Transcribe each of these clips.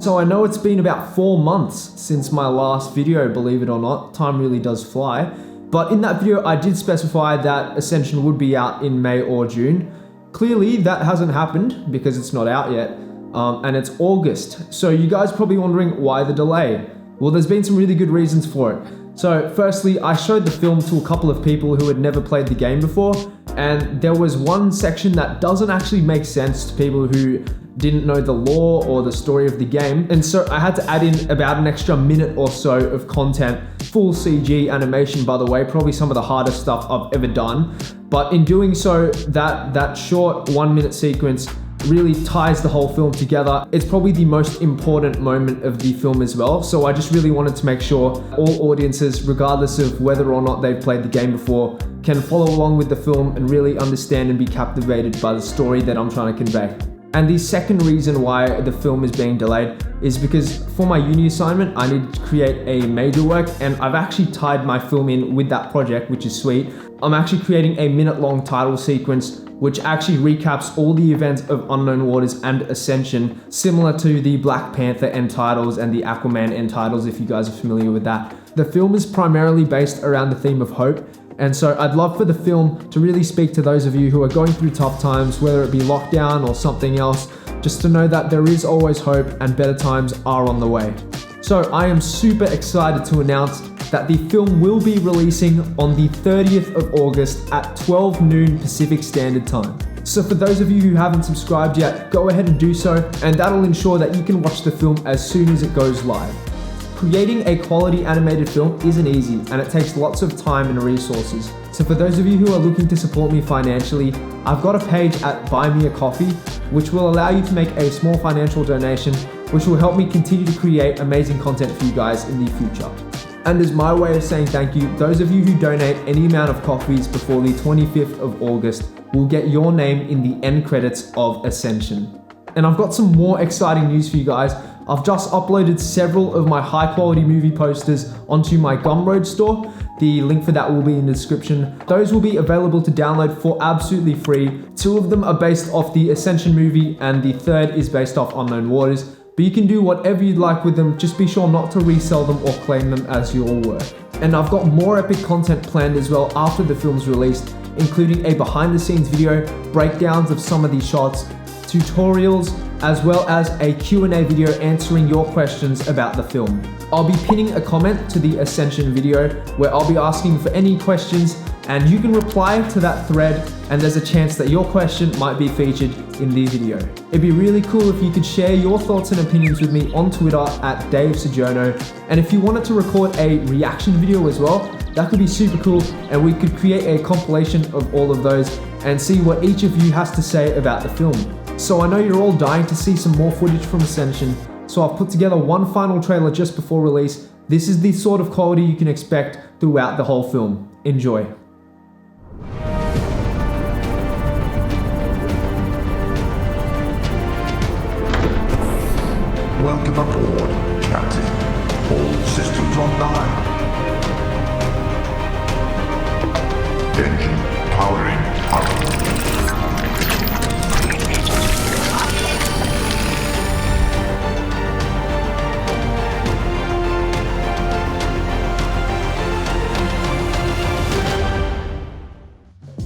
So I know it's been about 4 months since my last video, believe it or not. Time really does fly. But in that video, I did specify that Ascension would be out in May or June. Clearly, that hasn't happened because it's not out yet. And it's August. So you guys are probably wondering why the delay. Well, there's been some really good reasons for it. So firstly, I showed the film to a couple of people who had never played the game before, and there was one section that doesn't actually make sense to people who didn't know the lore or the story of the game. And so I had to add in about an extra minute or so of content, full CG animation, by the way, probably some of the hardest stuff I've ever done. But in doing so, that short 1 minute sequence really ties the whole film together. It's probably the most important moment of the film as well. So I just really wanted to make sure all audiences, regardless of whether or not they've played the game before, can follow along with the film and really understand and be captivated by the story that I'm trying to convey. And the second reason why the film is being delayed is because for my uni assignment, I need to create a major work, and I've actually tied my film in with that project, which is sweet. I'm actually creating a minute-long title sequence which actually recaps all the events of Unknown Waters and Ascension, similar to the Black Panther end titles and the Aquaman end titles, if you guys are familiar with that. The film is primarily based around the theme of hope, and so I'd love for the film to really speak to those of you who are going through tough times, whether it be lockdown or something else, just to know that there is always hope and better times are on the way. So I am super excited to announce that the film will be releasing on the 30th of August at 12 noon Pacific Standard Time. So for those of you who haven't subscribed yet, go ahead and do so, and that'll ensure that you can watch the film as soon as it goes live. Creating a quality animated film isn't easy, and it takes lots of time and resources. So for those of you who are looking to support me financially, I've got a page at Buy Me a Coffee, which will allow you to make a small financial donation, which will help me continue to create amazing content for you guys in the future. And as my way of saying thank you, those of you who donate any amount of coffees before the 25th of August will get your name in the end credits of Ascension. And I've got some more exciting news for you guys. I've just uploaded several of my high quality movie posters onto my Gumroad store. The link for that will be in the description. Those will be available to download for absolutely free. 2 of them are based off the Ascension movie, and the 3rd is based off Unknown Waters. But you can do whatever you'd like with them, just be sure not to resell them or claim them as your work. And I've got more epic content planned as well after the film's released, including a behind the scenes video, breakdowns of some of these shots, tutorials, as well as a Q&A video answering your questions about the film. I'll be pinning a comment to the Ascension video where I'll be asking for any questions, and you can reply to that thread, and there's a chance that your question might be featured in the video. It'd be really cool if you could share your thoughts and opinions with me on Twitter at Dave Sojourno, and if you wanted to record a reaction video as well, that could be super cool, and we could create a compilation of all of those and see what each of you has to say about the film. So I know you're all dying to see some more footage from Ascension, so I've put together one final trailer just before release. This is the sort of quality you can expect throughout the whole film. Enjoy. Welcome aboard, Captain. All systems online. Engine powering up.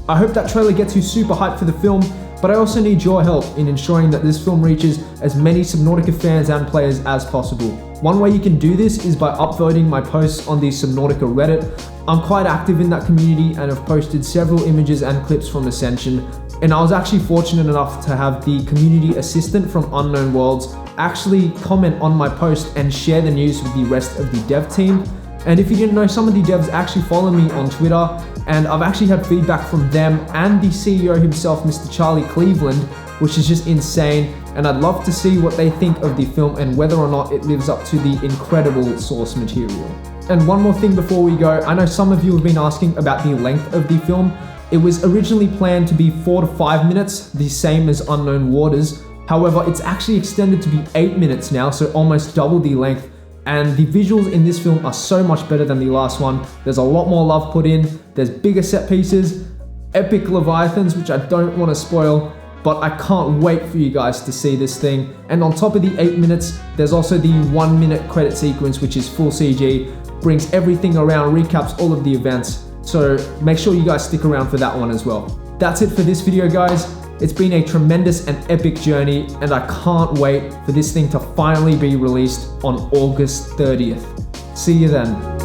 I hope that trailer gets you super hyped for the film, but I also need your help in ensuring that this film reaches as many Subnautica fans and players as possible. One way you can do this is by upvoting my posts on the Subnautica Reddit. I'm quite active in that community and have posted several images and clips from Ascension, and I was actually fortunate enough to have the community assistant from Unknown Worlds actually comment on my post and share the news with the rest of the dev team. And if you didn't know, some of the devs actually follow me on Twitter, and I've actually had feedback from them and the CEO himself, Mr. Charlie Cleveland, which is just insane, and I'd love to see what they think of the film and whether or not it lives up to the incredible source material. And one more thing before we go, I know some of you have been asking about the length of the film. It was originally planned to be 4 to 5 minutes, the same as Unknown Waters. However, it's actually extended to be 8 minutes now, so almost double the length. And the visuals in this film are so much better than the last one. There's a lot more love put in, there's bigger set pieces, epic leviathans, which I don't want to spoil, but I can't wait for you guys to see this thing. And on top of the 8 minutes, there's also the 1 minute credit sequence, which is full CG, brings everything around, recaps all of the events. So make sure you guys stick around for that one as well. That's it for this video, guys. It's been a tremendous and epic journey, and I can't wait for this thing to finally be released on August 30th. See you then.